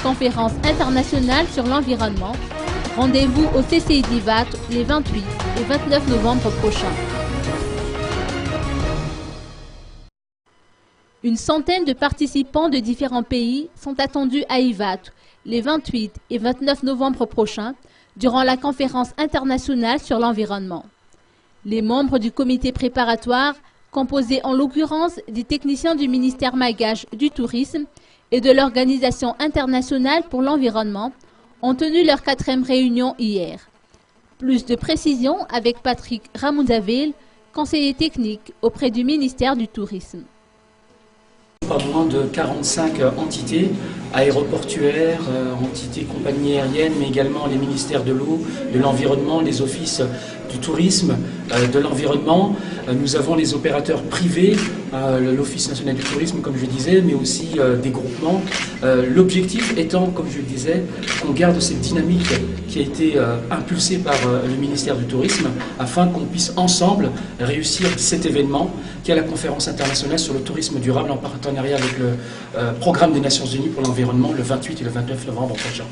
conférence internationale sur l'environnement. Rendez-vous au CCI d'Ivat les 28 et 29 novembre prochains. Une centaine de participants de différents pays sont attendus à Ivat les 28 et 29 novembre prochains durant la conférence internationale sur l'environnement. Les membres du comité préparatoire, composé en l'occurrence des techniciens du ministère malgache du tourisme et de l'Organisation internationale pour l'environnement, ont tenu leur 4e réunion hier. Plus de précisions avec Patrick Ramounzaville, conseiller technique auprès du ministère du Tourisme. Pas moins de 45 entités aéroportuaires, entités compagnies aériennes, mais également les ministères de l'eau, de l'environnement, les offices du tourisme, de l'environnement. Nous avons les opérateurs privés, l'Office national du tourisme, comme je disais, mais aussi des groupements. L'objectif étant, comme je le disais, qu'on garde cette dynamique qui a été impulsée par le ministère du Tourisme, afin qu'on puisse ensemble réussir cet événement, qui est la conférence internationale sur le tourisme durable en partenariat avec le Programme des Nations Unies pour l'environnement le 28 et le 29 novembre prochain.